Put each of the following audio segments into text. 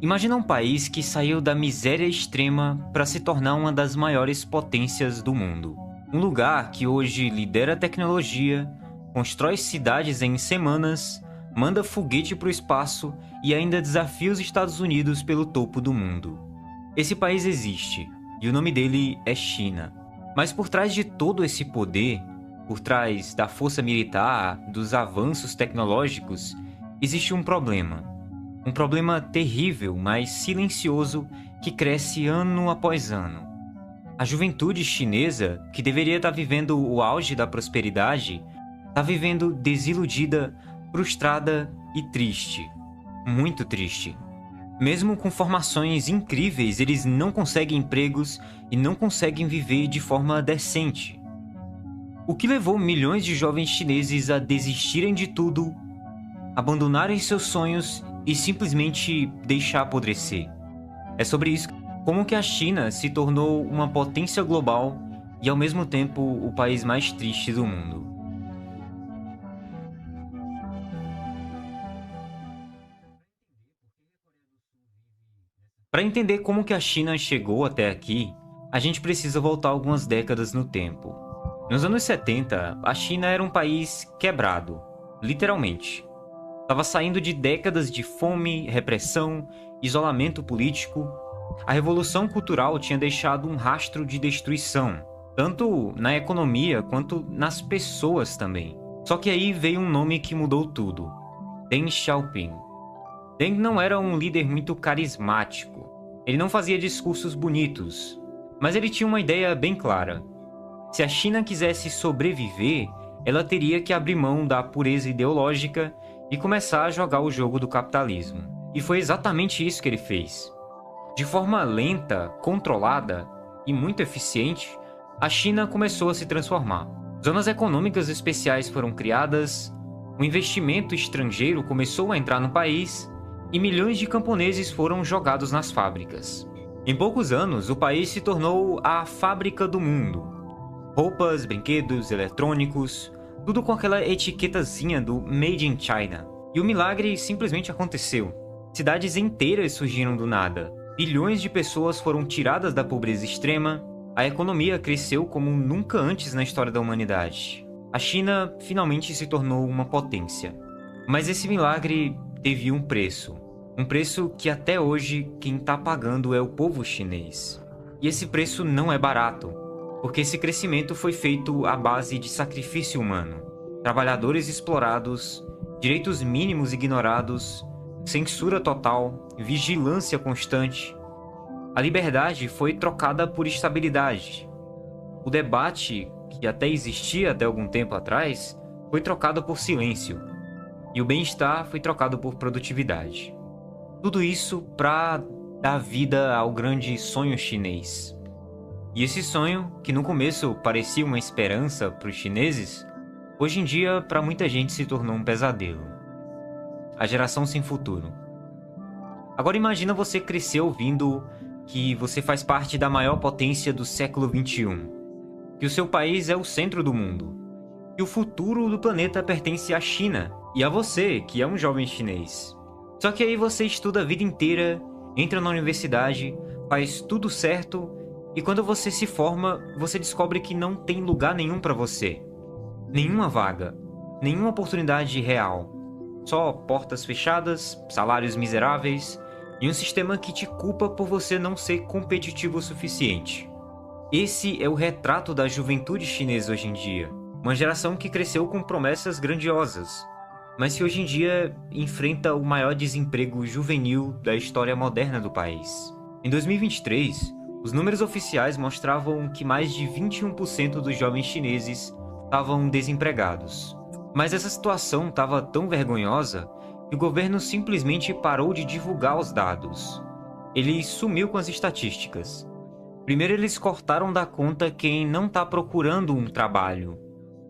Imagina um país que saiu da miséria extrema para se tornar uma das maiores potências do mundo. Um lugar que hoje lidera a tecnologia, constrói cidades em semanas, manda foguete para o espaço e ainda desafia os Estados Unidos pelo topo do mundo. Esse país existe, e o nome dele é China. Mas por trás de todo esse poder, por trás da força militar, dos avanços tecnológicos, existe um problema. Um problema terrível, mas silencioso, que cresce ano após ano. A juventude chinesa, que deveria estar vivendo o auge da prosperidade, está vivendo desiludida, frustrada e triste. Muito triste. Mesmo com formações incríveis, eles não conseguem empregos e não conseguem viver de forma decente. O que levou milhões de jovens chineses a desistirem de tudo, abandonarem seus sonhos e simplesmente deixar apodrecer. É sobre isso como que a China se tornou uma potência global e ao mesmo tempo o país mais triste do mundo. Para entender como que a China chegou até aqui, a gente precisa voltar algumas décadas no tempo. Nos anos 70, a China era um país quebrado, literalmente. Estava saindo de décadas de fome, repressão, isolamento político. A Revolução Cultural tinha deixado um rastro de destruição, tanto na economia quanto nas pessoas também. Só que aí veio um nome que mudou tudo: Deng Xiaoping. Deng não era um líder muito carismático. Ele não fazia discursos bonitos, mas ele tinha uma ideia bem clara. Se a China quisesse sobreviver, ela teria que abrir mão da pureza ideológica e começar a jogar o jogo do capitalismo. E foi exatamente isso que ele fez. De forma lenta, controlada e muito eficiente, a China começou a se transformar. Zonas econômicas especiais foram criadas, o investimento estrangeiro começou a entrar no país e milhões de camponeses foram jogados nas fábricas. Em poucos anos, o país se tornou a fábrica do mundo. Roupas, brinquedos, eletrônicos, tudo com aquela etiquetazinha do Made in China. E o milagre simplesmente aconteceu. Cidades inteiras surgiram do nada. Bilhões de pessoas foram tiradas da pobreza extrema. A economia cresceu como nunca antes na história da humanidade. A China finalmente se tornou uma potência. Mas esse milagre teve um preço. Um preço que até hoje quem está pagando é o povo chinês. E esse preço não é barato, porque esse crescimento foi feito à base de sacrifício humano. Trabalhadores explorados, direitos mínimos ignorados, censura total, vigilância constante. A liberdade foi trocada por estabilidade. O debate, que até existia até algum tempo atrás, foi trocado por silêncio. E o bem-estar foi trocado por produtividade. Tudo isso para dar vida ao grande sonho chinês. E esse sonho, que no começo parecia uma esperança para os chineses, hoje em dia para muita gente se tornou um pesadelo. A geração sem futuro. Agora imagina você crescer ouvindo que você faz parte da maior potência do século XXI, que o seu país é o centro do mundo, que o futuro do planeta pertence à China e a você, que é um jovem chinês. Só que aí você estuda a vida inteira, entra na universidade, faz tudo certo e quando você se forma, você descobre que não tem lugar nenhum para você. Nenhuma vaga, nenhuma oportunidade real. Só portas fechadas, salários miseráveis e um sistema que te culpa por você não ser competitivo o suficiente. Esse é o retrato da juventude chinesa hoje em dia. Uma geração que cresceu com promessas grandiosas, mas que hoje em dia enfrenta o maior desemprego juvenil da história moderna do país. Em 2023, os números oficiais mostravam que mais de 21% dos jovens chineses estavam desempregados. Mas essa situação estava tão vergonhosa que o governo simplesmente parou de divulgar os dados. Ele sumiu com as estatísticas. Primeiro eles cortaram da conta quem não está procurando um trabalho.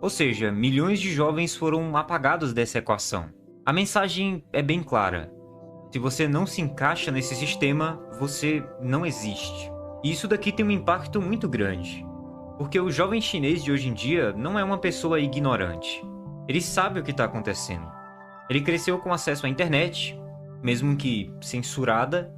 Ou seja, milhões de jovens foram apagados dessa equação. A mensagem é bem clara. Se você não se encaixa nesse sistema, você não existe. E isso daqui tem um impacto muito grande. Porque o jovem chinês de hoje em dia não é uma pessoa ignorante. Ele sabe o que está acontecendo. Ele cresceu com acesso à internet, mesmo que censurada,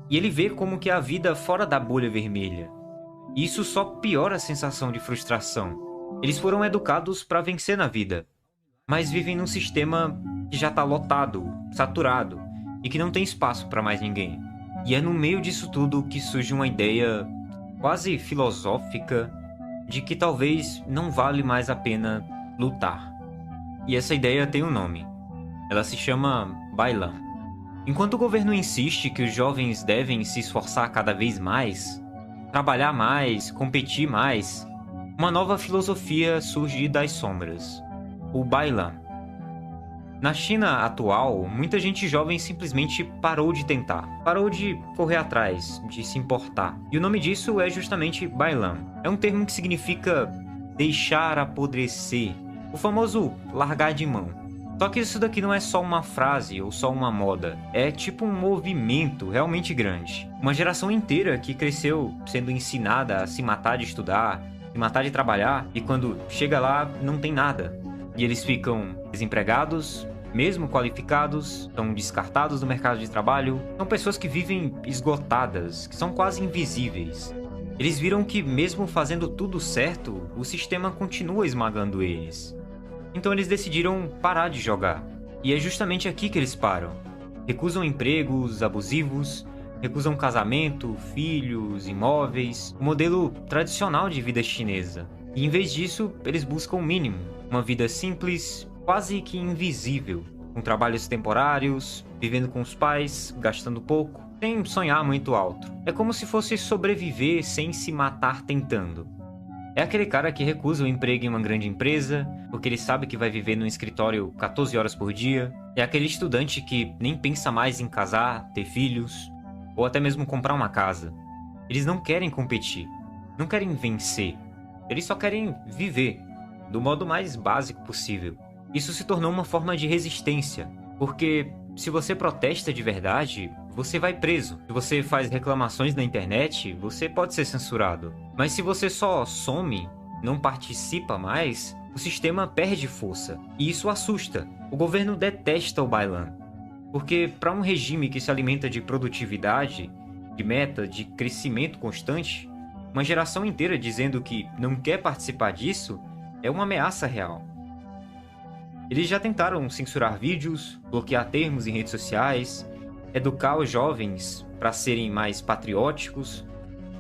e ele vê como que a vida fora da bolha vermelha. E isso só piora a sensação de frustração. Eles foram educados para vencer na vida, mas vivem num sistema que já está lotado, saturado, e que não tem espaço para mais ninguém. E é no meio disso tudo que surge uma ideia quase filosófica de que talvez não vale mais a pena lutar. E essa ideia tem um nome. Ela se chama Bailan. Enquanto o governo insiste que os jovens devem se esforçar cada vez mais, trabalhar mais, competir mais, uma nova filosofia surge das sombras: o Bailan. Na China atual, muita gente jovem simplesmente parou de tentar, parou de correr atrás, de se importar. E o nome disso é justamente Bailan. É um termo que significa deixar apodrecer, o famoso largar de mão. Só que isso daqui não é só uma frase ou só uma moda, é tipo um movimento realmente grande. Uma geração inteira que cresceu sendo ensinada a se matar de estudar, se matar de trabalhar, e quando chega lá não tem nada. E eles ficam desempregados, mesmo qualificados, estão descartados do mercado de trabalho. São pessoas que vivem esgotadas, que são quase invisíveis. Eles viram que mesmo fazendo tudo certo, o sistema continua esmagando eles. Então eles decidiram parar de jogar. E é justamente aqui que eles param. Recusam empregos abusivos, recusam casamento, filhos, imóveis, o modelo tradicional de vida chinesa. E em vez disso, eles buscam o mínimo. Uma vida simples, quase que invisível, com trabalhos temporários, vivendo com os pais, gastando pouco, sem sonhar muito alto. É como se fosse sobreviver sem se matar tentando. É aquele cara que recusa o emprego em uma grande empresa, porque ele sabe que vai viver num escritório 14 horas por dia. É aquele estudante que nem pensa mais em casar, ter filhos, ou até mesmo comprar uma casa. Eles não querem competir, não querem vencer. Eles só querem viver, do modo mais básico possível. Isso se tornou uma forma de resistência, porque se você protesta de verdade, você vai preso. Se você faz reclamações na internet, você pode ser censurado. Mas se você só some, não participa mais, o sistema perde força. E isso assusta. O governo detesta o Bailan. Porque para um regime que se alimenta de produtividade, de meta, de crescimento constante, uma geração inteira dizendo que não quer participar disso é uma ameaça real. Eles já tentaram censurar vídeos, bloquear termos em redes sociais, educar os jovens para serem mais patrióticos,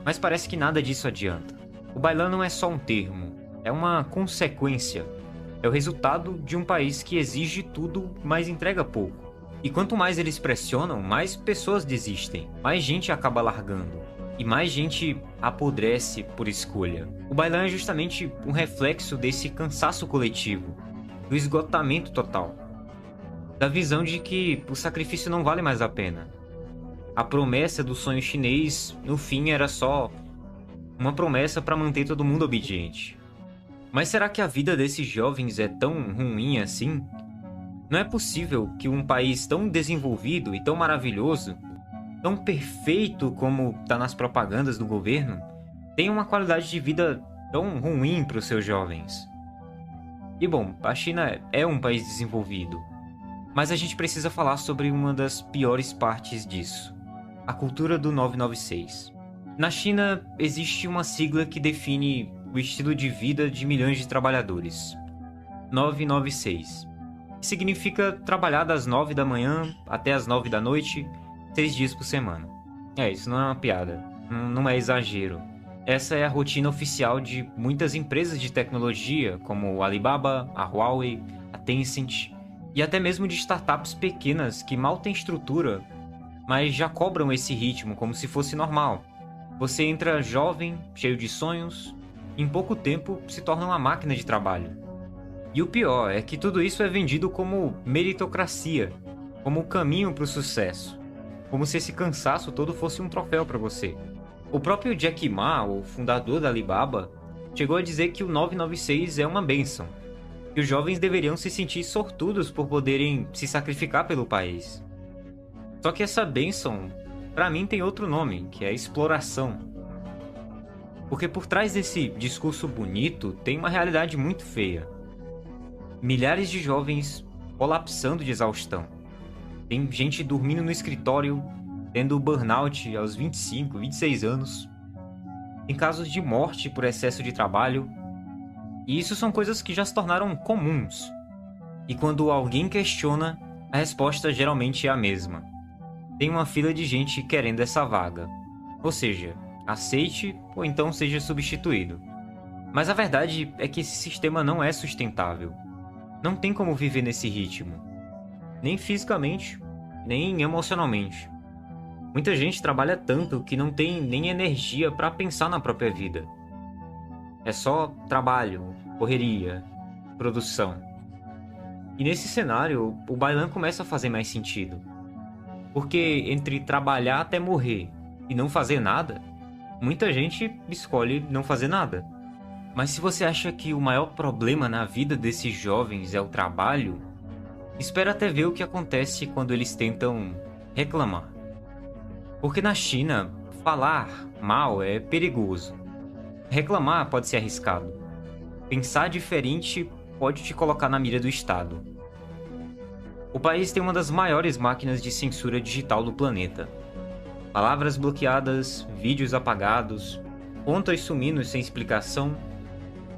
mas parece que nada disso adianta. O Bailan não é só um termo, é uma consequência. É o resultado de um país que exige tudo, mas entrega pouco. E quanto mais eles pressionam, mais pessoas desistem, mais gente acaba largando. E mais gente apodrece por escolha. O Bailan é justamente um reflexo desse cansaço coletivo, do esgotamento total, da visão de que o sacrifício não vale mais a pena. A promessa do sonho chinês, no fim, era só uma promessa para manter todo mundo obediente. Mas será que a vida desses jovens é tão ruim assim? Não é possível que um país tão desenvolvido e tão maravilhoso, tão perfeito como está nas propagandas do governo, tenha uma qualidade de vida tão ruim para os seus jovens. E bom, a China é um país desenvolvido, mas a gente precisa falar sobre uma das piores partes disso: a cultura do 996. Na China existe uma sigla que define o estilo de vida de milhões de trabalhadores: 996. Que significa trabalhar das 9 da manhã até as 9 da noite, 6 dias por semana. Isso não é uma piada, não é exagero. Essa é a rotina oficial de muitas empresas de tecnologia, como a Alibaba, a Huawei, a Tencent, e até mesmo de startups pequenas que mal têm estrutura, mas já cobram esse ritmo como se fosse normal. Você entra jovem, cheio de sonhos, e em pouco tempo se torna uma máquina de trabalho. E o pior é que tudo isso é vendido como meritocracia, como o caminho para o sucesso, como se esse cansaço todo fosse um troféu para você. O próprio Jack Ma, o fundador da Alibaba, chegou a dizer que o 996 é uma bênção, que os jovens deveriam se sentir sortudos por poderem se sacrificar pelo país. Só que essa bênção, para mim, tem outro nome, que é exploração. Porque por trás desse discurso bonito tem uma realidade muito feia. Milhares de jovens colapsando de exaustão. Tem gente dormindo no escritório, tendo burnout aos 25, 26 anos. Tem casos de morte por excesso de trabalho. E isso são coisas que já se tornaram comuns. E quando alguém questiona, a resposta geralmente é a mesma. Tem uma fila de gente querendo essa vaga. Ou seja, aceite ou então seja substituído. Mas a verdade é que esse sistema não é sustentável. Não tem como viver nesse ritmo. Nem fisicamente, nem emocionalmente. Muita gente trabalha tanto que não tem nem energia para pensar na própria vida. É só trabalho, correria, produção. E nesse cenário, o bailão começa a fazer mais sentido. Porque entre trabalhar até morrer e não fazer nada, muita gente escolhe não fazer nada. Mas se você acha que o maior problema na vida desses jovens é o trabalho, espera até ver o que acontece quando eles tentam reclamar. Porque na China, falar mal é perigoso. Reclamar pode ser arriscado. Pensar diferente pode te colocar na mira do Estado. O país tem uma das maiores máquinas de censura digital do planeta. Palavras bloqueadas, vídeos apagados, contas sumindo sem explicação.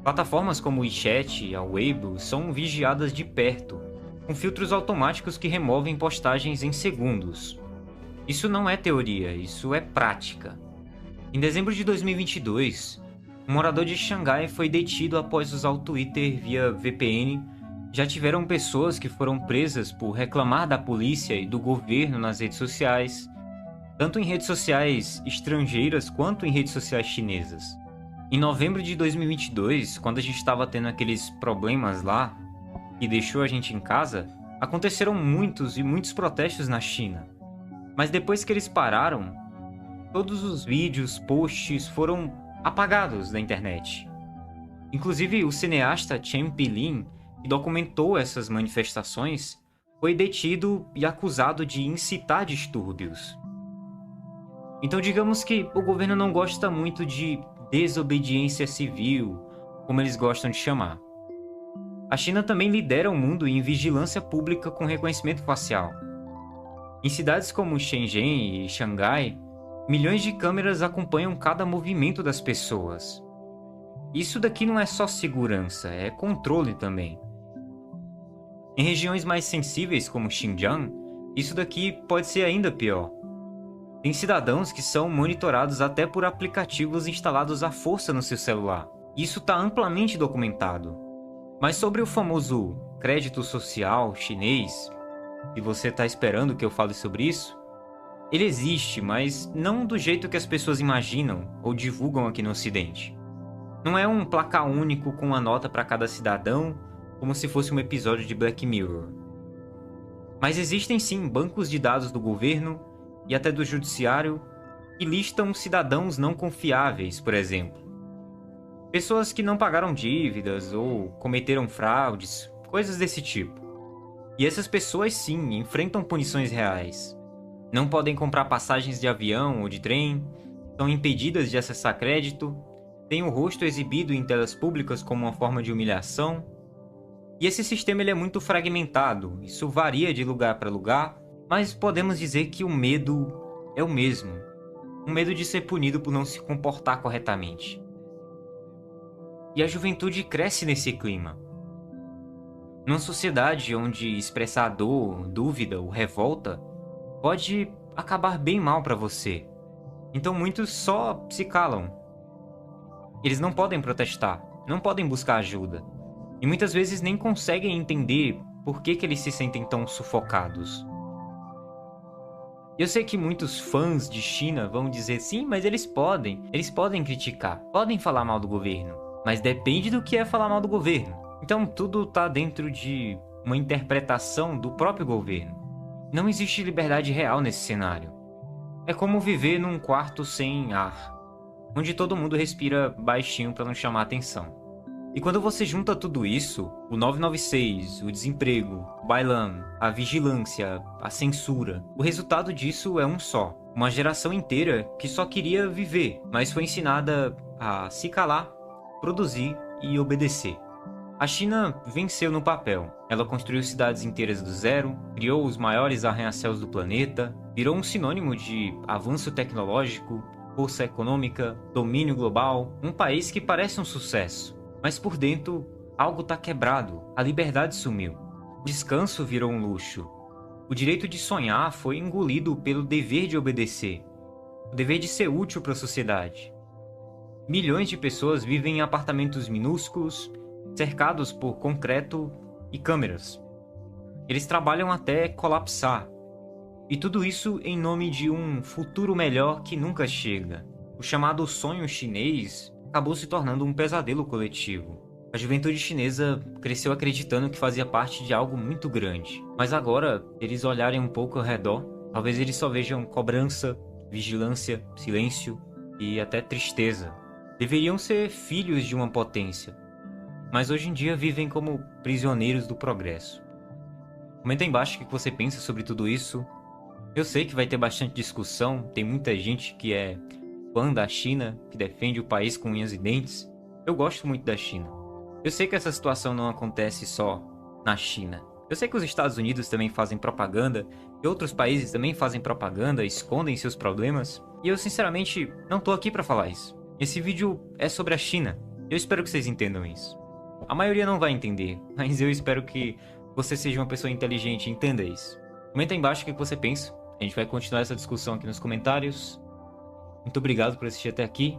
Plataformas como o WeChat e a Weibo são vigiadas de perto, com filtros automáticos que removem postagens em segundos. Isso não é teoria, isso é prática. Em dezembro de 2022, um morador de Xangai foi detido após usar o Twitter via VPN. Já tiveram pessoas que foram presas por reclamar da polícia e do governo nas redes sociais, tanto em redes sociais estrangeiras quanto em redes sociais chinesas. Em novembro de 2022, quando a gente estava tendo aqueles problemas lá, que deixou a gente em casa, aconteceram muitos e muitos protestos na China. Mas depois que eles pararam, todos os vídeos, posts foram apagados da internet. Inclusive, o cineasta Chen Pilin, que documentou essas manifestações, foi detido e acusado de incitar distúrbios. Então digamos que o governo não gosta muito de desobediência civil, como eles gostam de chamar. A China também lidera o mundo em vigilância pública com reconhecimento facial. Em cidades como Shenzhen e Xangai, milhões de câmeras acompanham cada movimento das pessoas. Isso daqui não é só segurança, é controle também. Em regiões mais sensíveis como Xinjiang, isso daqui pode ser ainda pior. Tem cidadãos que são monitorados até por aplicativos instalados à força no seu celular. Isso está amplamente documentado. Mas sobre o famoso crédito social chinês, se você está esperando que eu fale sobre isso, ele existe, mas não do jeito que as pessoas imaginam ou divulgam aqui no Ocidente. Não é um placar único com uma nota para cada cidadão, como se fosse um episódio de Black Mirror. Mas existem sim bancos de dados do governo e até do judiciário que listam cidadãos não confiáveis, por exemplo. Pessoas que não pagaram dívidas ou cometeram fraudes, coisas desse tipo. E essas pessoas sim enfrentam punições reais. Não podem comprar passagens de avião ou de trem, são impedidas de acessar crédito, têm o rosto exibido em telas públicas como uma forma de humilhação. E esse sistema ele é muito fragmentado, isso varia de lugar para lugar, mas podemos dizer que o medo é o mesmo. Um medo de ser punido por não se comportar corretamente. E a juventude cresce nesse clima. Numa sociedade onde expressar dor, dúvida ou revolta pode acabar bem mal para você. Então muitos só se calam. Eles não podem protestar, não podem buscar ajuda. E muitas vezes nem conseguem entender por que eles se sentem tão sufocados. Eu sei que muitos fãs de China vão dizer sim, mas eles podem criticar, podem falar mal do governo. Mas depende do que é falar mal do governo. Então tudo tá dentro de uma interpretação do próprio governo. Não existe liberdade real nesse cenário. É como viver num quarto sem ar, onde todo mundo respira baixinho para não chamar atenção. E quando você junta tudo isso, o 996, o desemprego, o bailão, a vigilância, a censura, o resultado disso é um só. Uma geração inteira que só queria viver, mas foi ensinada a se calar, produzir e obedecer. A China venceu no papel. Ela construiu cidades inteiras do zero, criou os maiores arranha-céus do planeta, virou um sinônimo de avanço tecnológico, força econômica, domínio global, um país que parece um sucesso. Mas por dentro, algo está quebrado, a liberdade sumiu. O descanso virou um luxo. O direito de sonhar foi engolido pelo dever de obedecer, o dever de ser útil para a sociedade. Milhões de pessoas vivem em apartamentos minúsculos, cercados por concreto e câmeras. Eles trabalham até colapsar. E tudo isso em nome de um futuro melhor que nunca chega. O chamado sonho chinês acabou se tornando um pesadelo coletivo. A juventude chinesa cresceu acreditando que fazia parte de algo muito grande. Mas agora, eles olharem um pouco ao redor, talvez eles só vejam cobrança, vigilância, silêncio e até tristeza. Deveriam ser filhos de uma potência, mas hoje em dia vivem como prisioneiros do progresso. Comenta aí embaixo o que você pensa sobre tudo isso. Eu sei que vai ter bastante discussão, tem muita gente que é fã da China, que defende o país com unhas e dentes. Eu gosto muito da China. Eu sei que essa situação não acontece só na China. Eu sei que os Estados Unidos também fazem propaganda, e outros países também fazem propaganda, escondem seus problemas. E eu sinceramente não tô aqui pra falar isso. Esse vídeo é sobre a China. Eu espero que vocês entendam isso. A maioria não vai entender, mas eu espero que você seja uma pessoa inteligente e entenda isso. Comenta aí embaixo o que você pensa. A gente vai continuar essa discussão aqui nos comentários. Muito obrigado por assistir até aqui.